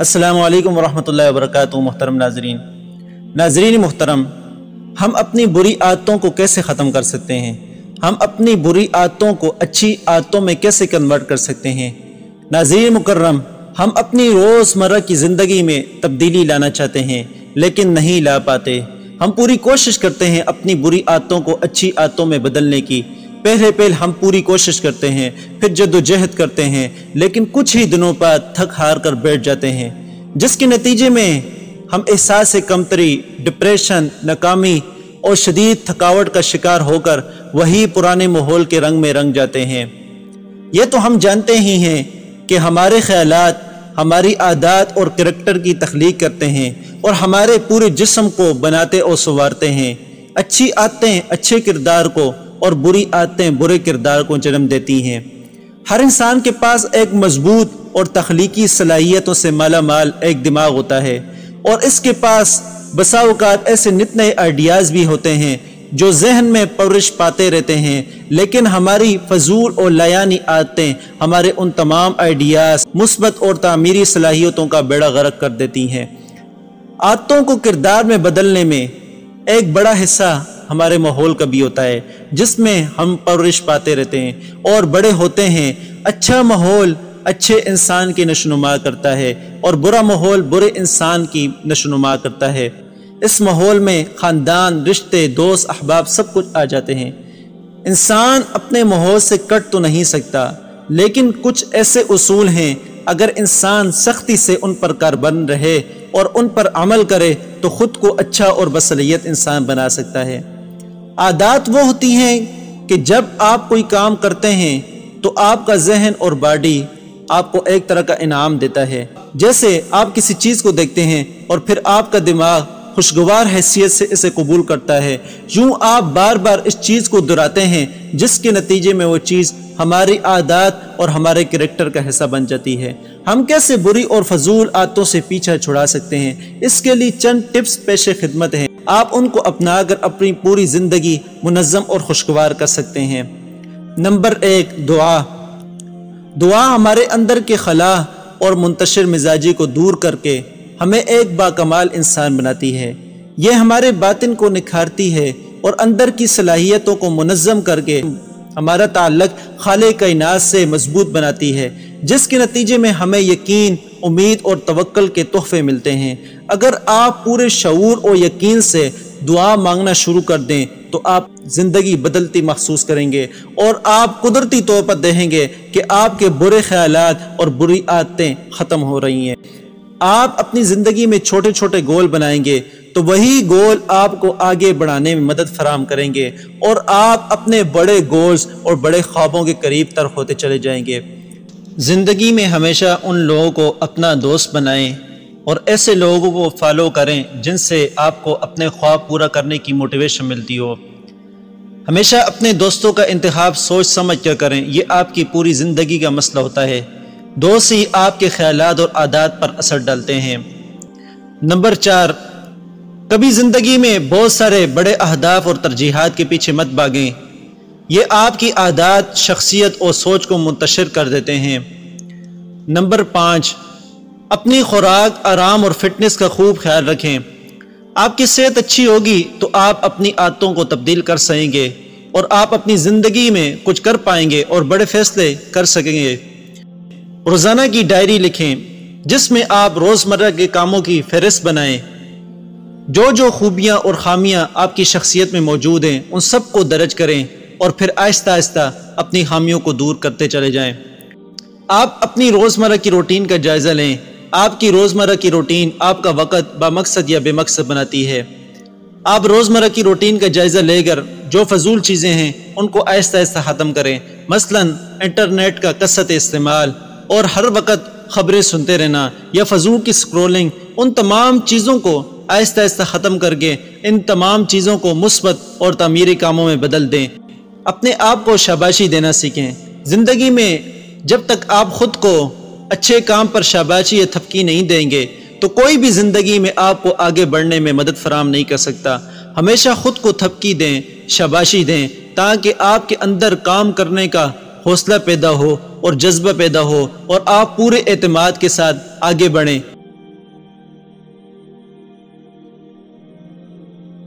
السلام علیکم ورحمۃ اللہ وبرکاتہ۔ محترم ناظرین محترم، ہم اپنی بری عادتوں کو کیسے ختم کر سکتے ہیں؟ ہم اپنی بری عادتوں کو اچھی عادتوں میں کیسے کنورٹ کر سکتے ہیں؟ ناظرین مکرم، ہم اپنی روزمرہ کی زندگی میں تبدیلی لانا چاہتے ہیں لیکن نہیں لا پاتے۔ ہم پوری کوشش کرتے ہیں اپنی بری عادتوں کو اچھی عادتوں میں بدلنے کی۔ پہلے ہم پوری کوشش کرتے ہیں، پھر جدوجہد کرتے ہیں، لیکن کچھ ہی دنوں بعد تھک ہار کر بیٹھ جاتے ہیں، جس کے نتیجے میں ہم احساس کمتری، ڈپریشن، ناکامی اور شدید تھکاوٹ کا شکار ہو کر وہی پرانے ماحول کے رنگ میں رنگ جاتے ہیں۔ یہ تو ہم جانتے ہی ہیں کہ ہمارے خیالات ہماری عادات اور کریکٹر کی تخلیق کرتے ہیں اور ہمارے پورے جسم کو بناتے اور سنوارتے ہیں۔ اچھی عادتیں اچھے کردار کو اور بری عادتیں برے کردار کو جنم دیتی ہیں۔ ہر انسان کے پاس ایک مضبوط اور تخلیقی صلاحیتوں سے مالا مال ایک دماغ ہوتا ہے، اور اس کے پاس بسا اوقات ایسے نت نئے آئیڈیاز بھی ہوتے ہیں جو ذہن میں پرورش پاتے رہتے ہیں، لیکن ہماری فضول اور لایانی عادتیں ہمارے ان تمام آئیڈیاز، مثبت اور تعمیری صلاحیتوں کا بیڑا غرق کر دیتی ہیں۔ عادتوں کو کردار میں بدلنے میں ایک بڑا حصہ ہمارے ماحول کا بھی ہوتا ہے جس میں ہم پرورش پاتے رہتے ہیں اور بڑے ہوتے ہیں۔ اچھا ماحول اچھے انسان کی نشوونما کرتا ہے اور برا ماحول برے انسان کی نشوونما کرتا ہے۔ اس ماحول میں خاندان، رشتے، دوست، احباب سب کچھ آ جاتے ہیں۔ انسان اپنے ماحول سے کٹ تو نہیں سکتا، لیکن کچھ ایسے اصول ہیں اگر انسان سختی سے ان پر کاربند رہے اور ان پر عمل کرے تو خود کو اچھا اور باصلاحیت انسان بنا سکتا ہے۔ عادات وہ ہوتی ہیں کہ جب آپ کوئی کام کرتے ہیں تو آپ کا ذہن اور باڈی آپ کو ایک طرح کا انعام دیتا ہے۔ جیسے آپ کسی چیز کو دیکھتے ہیں اور پھر آپ کا دماغ خوشگوار حیثیت سے اسے قبول کرتا ہے، یوں آپ بار بار اس چیز کو دہراتے ہیں جس کے نتیجے میں وہ چیز ہماری عادات اور ہمارے کریکٹر کا حصہ بن جاتی ہے۔ ہم کیسے بری اور فضول عادتوں سے پیچھا چھڑا سکتے ہیں؟ اس کے لیے چند ٹپس پیش خدمت ہیں، آپ ان کو اپنا کر اپنی پوری زندگی منظم اور خوشگوار کر سکتے ہیں۔ نمبر 1، دعا۔ دعا ہمارے اندر کے خلا اور منتشر مزاجی کو دور کر کے ہمیں ایک باکمال انسان بناتی ہے۔ یہ ہمارے باطن کو نکھارتی ہے اور اندر کی صلاحیتوں کو منظم کر کے ہمارا تعلق خالق کائنات سے مضبوط بناتی ہے، جس کے نتیجے میں ہمیں یقین، امید اور توکل کے تحفے ملتے ہیں۔ اگر آپ پورے شعور اور یقین سے دعا مانگنا شروع کر دیں تو آپ زندگی بدلتی محسوس کریں گے اور آپ قدرتی طور پر دیکھیں گے کہ آپ کے برے خیالات اور بری عادتیں ختم ہو رہی ہیں۔ آپ اپنی زندگی میں چھوٹے چھوٹے گول بنائیں گے تو وہی گول آپ کو آگے بڑھانے میں مدد فراہم کریں گے اور آپ اپنے بڑے گولز اور بڑے خوابوں کے قریب تر ہوتے چلے جائیں گے۔ زندگی میں ہمیشہ ان لوگوں کو اپنا دوست بنائیں اور ایسے لوگوں کو فالو کریں جن سے آپ کو اپنے خواب پورا کرنے کی موٹیویشن ملتی ہو۔ ہمیشہ اپنے دوستوں کا انتخاب سوچ سمجھ کر کریں، یہ آپ کی پوری زندگی کا مسئلہ ہوتا ہے۔ دوست ہی آپ کے خیالات اور عادات پر اثر ڈالتے ہیں۔ نمبر 4، کبھی زندگی میں بہت سارے بڑے اہداف اور ترجیحات کے پیچھے مت بھاگیں، یہ آپ کی عادات، شخصیت اور سوچ کو منتشر کر دیتے ہیں۔ نمبر 5، اپنی خوراک، آرام اور فٹنس کا خوب خیال رکھیں۔ آپ کی صحت اچھی ہوگی تو آپ اپنی عادتوں کو تبدیل کر سکیں گے اور آپ اپنی زندگی میں کچھ کر پائیں گے اور بڑے فیصلے کر سکیں گے۔ روزانہ کی ڈائری لکھیں جس میں آپ روزمرہ کے کاموں کی فہرست بنائیں۔ جو خوبیاں اور خامیاں آپ کی شخصیت میں موجود ہیں ان سب کو درج کریں اور پھر آہستہ آہستہ اپنی خامیوں کو دور کرتے چلے جائیں۔ آپ اپنی روزمرہ کی روٹین کا جائزہ لیں۔ آپ کی روزمرہ کی روٹین آپ کا وقت بامقصد یا بے مقصد بناتی ہے۔ آپ روزمرہ کی روٹین کا جائزہ لے کر جو فضول چیزیں ہیں ان کو آہستہ آہستہ ختم کریں، مثلاً انٹرنیٹ کا کثرت استعمال اور ہر وقت خبریں سنتے رہنا یا فضول کی سکرولنگ۔ ان تمام چیزوں کو آہستہ آہستہ ختم کر کے ان تمام چیزوں کو مثبت اور تعمیری کاموں میں بدل دیں۔ اپنے آپ کو شاباشی دینا سیکھیں۔ زندگی میں جب تک آپ خود کو اچھے کام پر شاباشی یا تھپکی نہیں دیں گے تو کوئی بھی زندگی میں آپ کو آگے بڑھنے میں مدد فراہم نہیں کر سکتا۔ ہمیشہ خود کو تھپکی دیں، شاباشی دیں، تاکہ آپ کے اندر کام کرنے کا حوصلہ پیدا ہو اور جذبہ پیدا ہو اور آپ پورے اعتماد کے ساتھ آگے بڑھیں۔